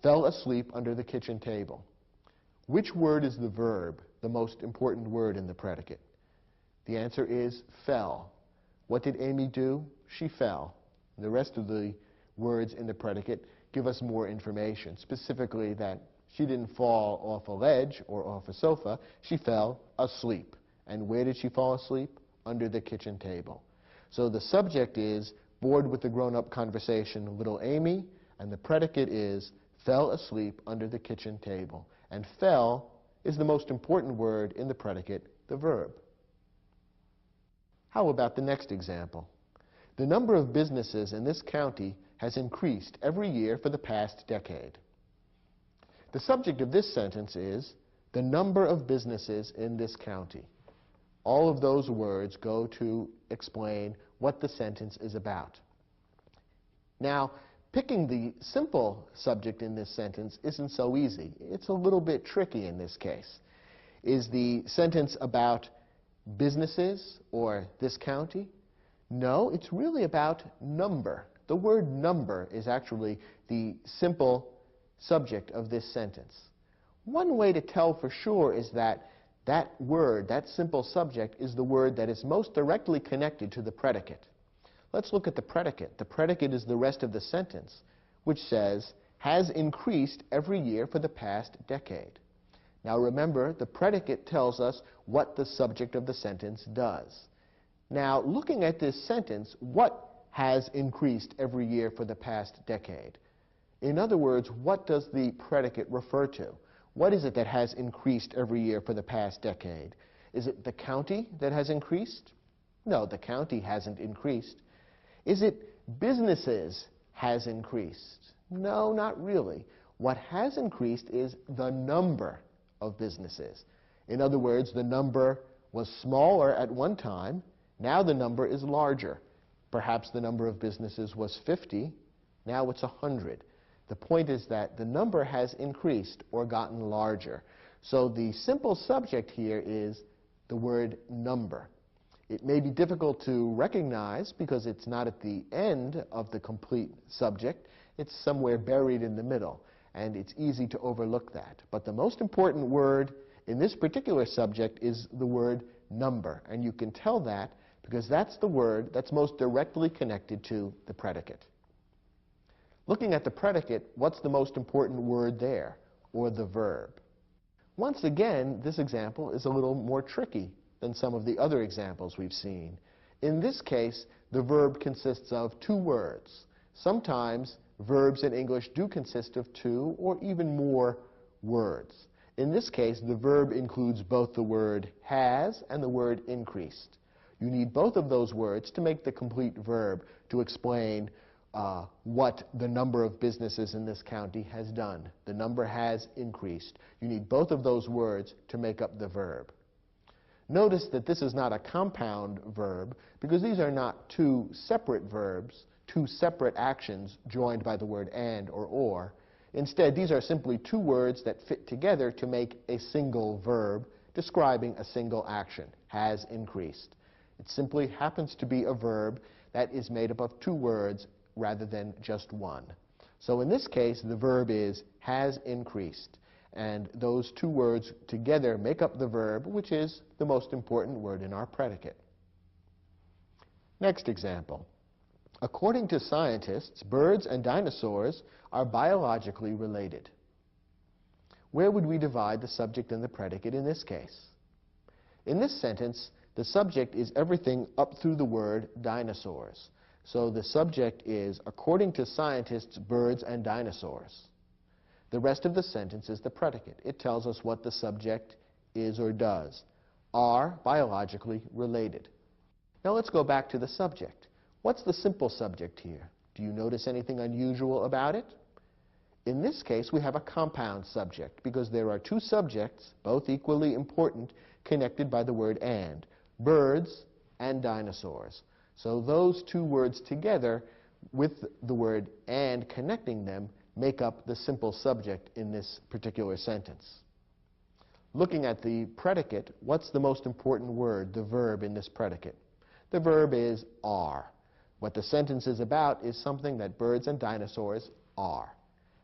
fell asleep under the kitchen table. Which word is the verb, the most important word in the predicate? The answer is fell. What did Amy do? She fell. The rest of the words in the predicate give us more information, specifically that she didn't fall off a ledge or off a sofa. She fell asleep. And where did she fall asleep? Under the kitchen table. So the subject is bored with the grown-up conversation, little Amy, and the predicate is fell asleep under the kitchen table. And fell is the most important word in the predicate, the verb. How about the next example? The number of businesses in this county has increased every year for the past decade. The subject of this sentence is the number of businesses in this county. All of those words go to explain what the sentence is about. Now, picking the simple subject in this sentence isn't so easy. It's a little bit tricky in this case. Is the sentence about businesses or this county? No, it's really about number. The word number is actually the simple subject of this sentence. One way to tell for sure is that that word, that simple subject, is the word that is most directly connected to the predicate. Let's look at the predicate. The predicate is the rest of the sentence, which says, has increased every year for the past decade. Now remember, the predicate tells us what the subject of the sentence does. Now, looking at this sentence, what has increased every year for the past decade? In other words, what does the predicate refer to? What is it that has increased every year for the past decade? Is it the county that has increased? No, the county hasn't increased. Is it businesses has increased? No, not really. What has increased is the number of businesses. In other words, the number was smaller at one time. Now the number is larger. Perhaps the number of businesses was 50. Now it's 100. The point is that the number has increased or gotten larger. So the simple subject here is the word number. It may be difficult to recognize because it's not at the end of the complete subject. It's somewhere buried in the middle, and it's easy to overlook that. But the most important word in this particular subject is the word number, and you can tell that because that's the word that's most directly connected to the predicate. Looking at the predicate, what's the most important word there, or the verb? Once again, this example is a little more tricky than some of the other examples we've seen. In this case, the verb consists of two words. Sometimes verbs in English do consist of two or even more words. In this case, the verb includes both the word has and the word increased. You need both of those words to make the complete verb to explain what the number of businesses in this county has done. The number has increased. You need both of those words to make up the verb. Notice that this is not a compound verb because these are not two separate verbs, two separate actions joined by the word and or. Instead, these are simply two words that fit together to make a single verb describing a single action, has increased. It simply happens to be a verb that is made up of two words rather than just one. So in this case, the verb is has increased. And those two words together make up the verb, which is the most important word in our predicate. Next example. According to scientists, birds and dinosaurs are biologically related. Where would we divide the subject and the predicate in this case? In this sentence, the subject is everything up through the word dinosaurs. So the subject is, according to scientists, birds and dinosaurs. The rest of the sentence is the predicate. It tells us what the subject is or does. Are biologically related. Now let's go back to the subject. What's the simple subject here? Do you notice anything unusual about it? In this case, we have a compound subject because there are two subjects, both equally important, connected by the word and. Birds and dinosaurs. So those two words together with the word and connecting them make up the simple subject in this particular sentence. Looking at the predicate, what's the most important word, the verb in this predicate? The verb is are. What the sentence is about is something that birds and dinosaurs are.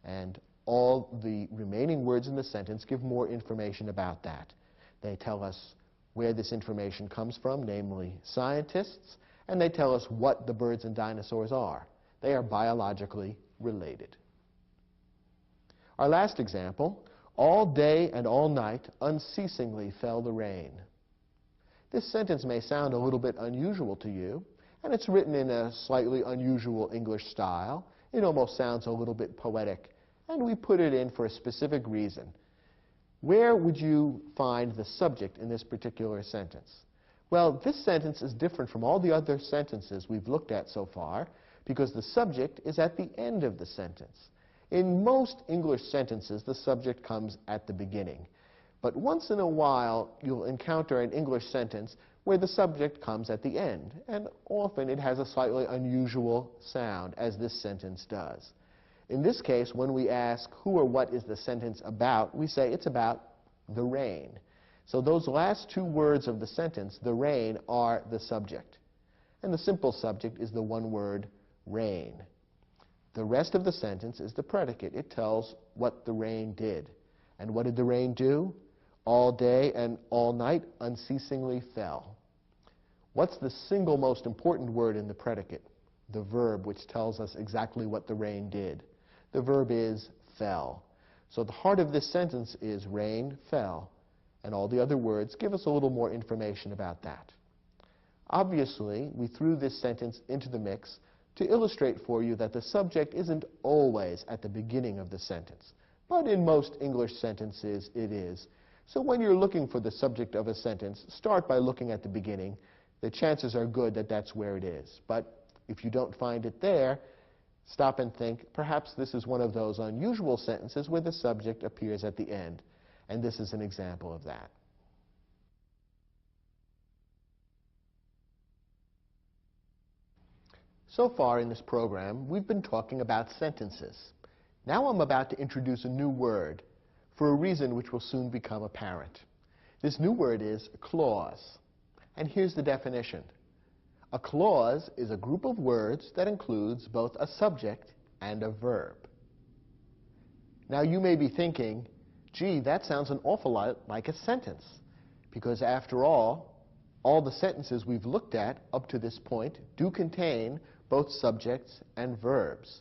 And all the remaining words in the sentence give more information about that. They tell us where this information comes from, namely scientists, and they tell us what the birds and dinosaurs are. They are biologically related. Our last example, all day and all night unceasingly fell the rain. This sentence may sound a little bit unusual to you, and it's written in a slightly unusual English style. It almost sounds a little bit poetic, and we put it in for a specific reason. Where would you find the subject in this particular sentence? Well, this sentence is different from all the other sentences we've looked at so far because the subject is at the end of the sentence. In most English sentences, the subject comes at the beginning. But once in a while, you'll encounter an English sentence where the subject comes at the end, and often it has a slightly unusual sound, as this sentence does. In this case, when we ask who or what is the sentence about, we say it's about the rain. So those last two words of the sentence, the rain, are the subject. And the simple subject is the one word, rain. The rest of the sentence is the predicate. It tells what the rain did. And what did the rain do? All day and all night unceasingly fell. What's the single most important word in the predicate? The verb, which tells us exactly what the rain did. The verb is fell. So the heart of this sentence is rain fell, and all the other words give us a little more information about that. Obviously, we threw this sentence into the mix to illustrate for you that the subject isn't always at the beginning of the sentence, but in most English sentences it is. So when you're looking for the subject of a sentence, start by looking at the beginning. The chances are good that that's where it is. But if you don't find it there, stop and think, perhaps this is one of those unusual sentences where the subject appears at the end. And this is an example of that. So far in this program, we've been talking about sentences. Now I'm about to introduce a new word for a reason which will soon become apparent. This new word is clause. And here's the definition. A clause is a group of words that includes both a subject and a verb. Now you may be thinking, gee, that sounds an awful lot like a sentence, because after all the sentences we've looked at up to this point do contain both subjects and verbs.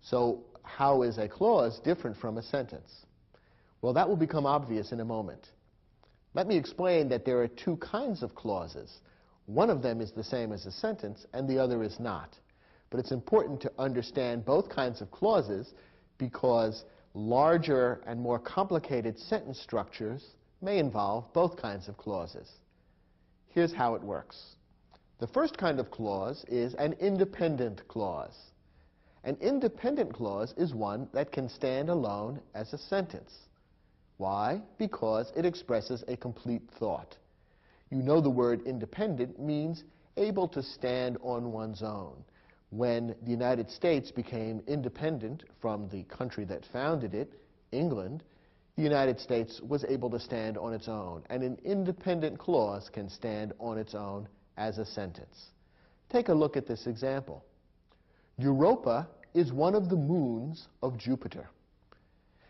So how is a clause different from a sentence? Well, that will become obvious in a moment. Let me explain that there are two kinds of clauses. One of them is the same as a sentence, and the other is not. But it's important to understand both kinds of clauses because larger and more complicated sentence structures may involve both kinds of clauses. Here's how it works. The first kind of clause is an independent clause. An independent clause is one that can stand alone as a sentence. Why? Because it expresses a complete thought. You know the word independent means able to stand on one's own. When the United States became independent from the country that founded it, England, the United States was able to stand on its own. And an independent clause can stand on its own as a sentence. Take a look at this example. Europa is one of the moons of Jupiter.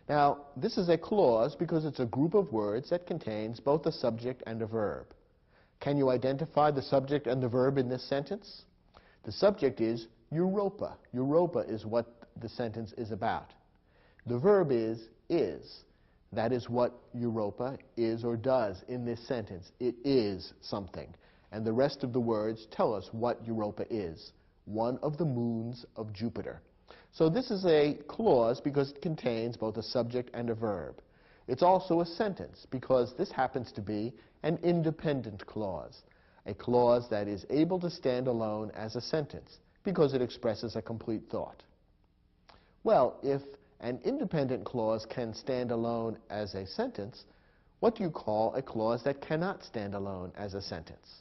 Now, this is a clause because it's a group of words that contains both a subject and a verb. Can you identify the subject and the verb in this sentence? The subject is Europa. Europa is what the sentence is about. The verb is. That is what Europa is or does in this sentence. It is something. And the rest of the words tell us what Europa is, one of the moons of Jupiter. So this is a clause because it contains both a subject and a verb. It's also a sentence because this happens to be an independent clause, a clause that is able to stand alone as a sentence because it expresses a complete thought. Well, if an independent clause can stand alone as a sentence, what do you call a clause that cannot stand alone as a sentence?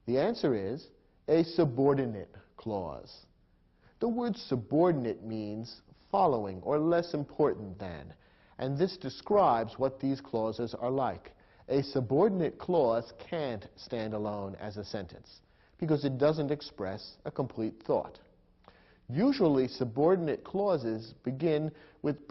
The answer is a subordinate clause. The word subordinate means following or less important than, and this describes what these clauses are like. A subordinate clause can't stand alone as a sentence because it doesn't express a complete thought. Usually, subordinate clauses begin with